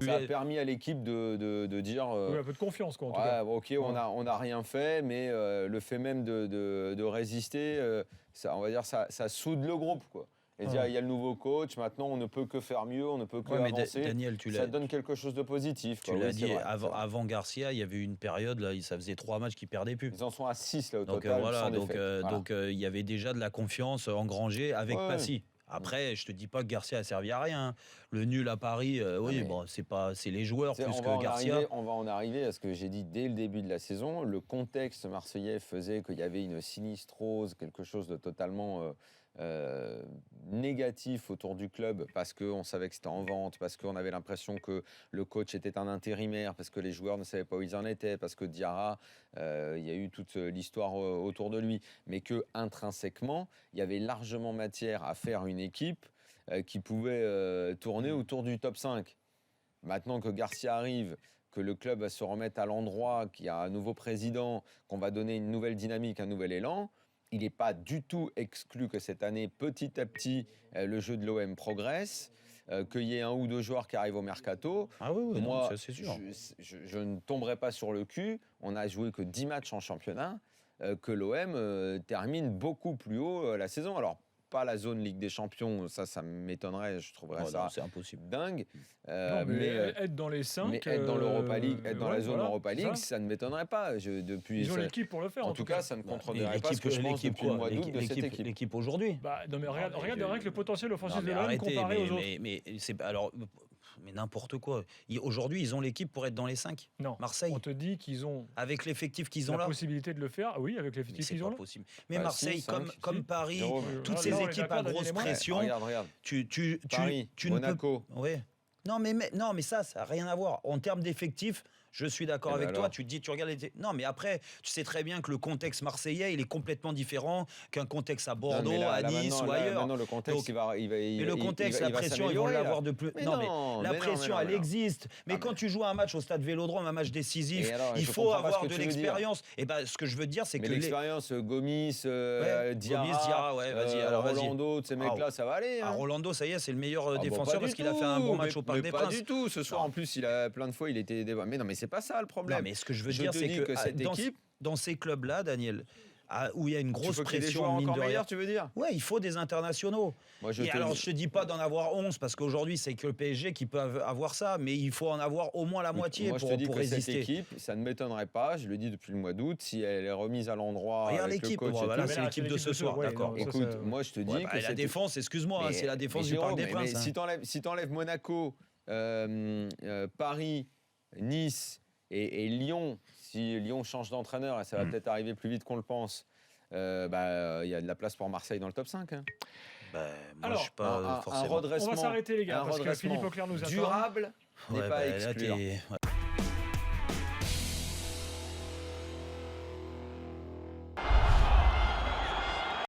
Ça a permis à l'équipe de dire... Oui, un peu de confiance, quoi, en tout ouais, cas. ok, on a rien fait, mais le fait même de résister, ça, on va dire, ça soude le groupe, quoi. Et dire, il y a le nouveau coach, maintenant on ne peut que faire mieux, on ne peut que avancer. Daniel, ça donne quelque chose de positif. Tu quoi. l'as Oui, dit, vrai, avant Garcia, il y avait eu une période, là, ça faisait 3 matchs qu'ils perdaient plus. Ils en sont à 6 là, au Donc total, voilà, sans défaite. donc il y avait déjà de la confiance engrangée avec Passy. Après, je te dis pas que Garcia a servi à rien. Le nul à Paris, oui, bon, c'est les joueurs plus que Garcia. On va en arriver à ce que j'ai dit dès le début de la saison. Le contexte marseillais faisait qu'il y avait une sinistrose, quelque chose de totalement négatif autour du club, parce qu'on savait que c'était en vente, parce qu'on avait l'impression que le coach était un intérimaire, parce que les joueurs ne savaient pas où ils en étaient, parce que Diarra, il y a eu toute l'histoire autour de lui, mais que intrinsèquement, il y avait largement matière à faire une équipe qui pouvait tourner autour du top 5. Maintenant que Garcia arrive, que le club va se remettre à l'endroit, qu'il y a un nouveau président, qu'on va donner une nouvelle dynamique, un nouvel élan, il n'est pas du tout exclu que cette année, petit à petit, le jeu de l'OM progresse, qu'il y ait 1 ou 2 joueurs qui arrivent au mercato. Ah oui, moi, non, ça c'est sûr. Je ne tomberai pas sur le cul. On n'a joué que 10 matchs en championnat, que l'OM termine beaucoup plus haut la saison. Alors, pas la zone Ligue des Champions, ça m'étonnerait, je trouverais ça c'est impossible. dingue. Non, mais être dans les 5... Mais être dans l'Europa League, être dans la zone Europa League, ça. ça ne m'étonnerait pas. Ils ont l'équipe pour le faire. En tout cas, ça ne contredirait pas ce que je pense depuis le mois d'août de cette équipe. L'équipe aujourd'hui. Non, mais regarde avec le potentiel offensif de l'OM comparé aux autres. Mais c'est alors... Mais n'importe quoi. Aujourd'hui, ils ont l'équipe pour être dans les 5. Non, Marseille. on te dit qu'ils ont... Avec l'effectif qu'ils ont là. La possibilité de le faire, oui, avec l'effectif qu'ils ont là. C'est pas possible. Mais Marseille, comme Paris, toutes ces là, équipes à grosse pression... Regarde. Paris, Monaco. Ouais. Non, mais ça n'a rien à voir. En termes d'effectifs, je suis d'accord avec toi. Tu te dis, tu regardes les... Non, mais après, tu sais très bien que le contexte marseillais, il est complètement différent qu'un contexte à Bordeaux, à Nice ou ailleurs. Non, le contexte, mais le contexte, la pression, ils vont l'avoir de plus. Mais la pression, elle existe. Mais quand tu joues un match au stade Vélodrome, un match décisif, il faut avoir de l'expérience. Et ben, ce que je veux dire, c'est que l'expérience, Gomis, Diarra, Rolando, ces mecs-là, ça va aller. Rolando, ça y est, c'est le meilleur défenseur parce qu'il a fait un bon match au Parc des Princes. Pas du tout. Ce soir, en plus, il a plein de fois, il était. Mais non, mais c'est pas ça le problème. Non, mais ce que je veux dire, c'est que cette équipe, dans ces clubs-là, Daniel, où il y a une grosse pression, mine de rien, tu veux dire ? Ouais, il faut des internationaux. Je te dis pas d'en avoir 11 parce qu'aujourd'hui c'est que le PSG qui peut avoir ça, mais il faut en avoir au moins la moitié pour résister. Moi je te dis que cette équipe, ça ne m'étonnerait pas. Je le dis depuis le mois d'août, si elle est remise à l'endroit. Regarde l'équipe. C'est l'équipe de ce soir, d'accord. Écoute, moi je te dis que la défense, excuse-moi, c'est la défense du Parc des Princes. Si t'enlèves Monaco, Paris, Nice et Lyon, si Lyon change d'entraîneur, et ça va peut-être arriver plus vite qu'on le pense, il y a de la place pour Marseille dans le top 5. Hein. Moi, je suis pas forcément... On va s'arrêter, les gars, parce que Philippe Auclair nous attend. Durable n'est pas excluant.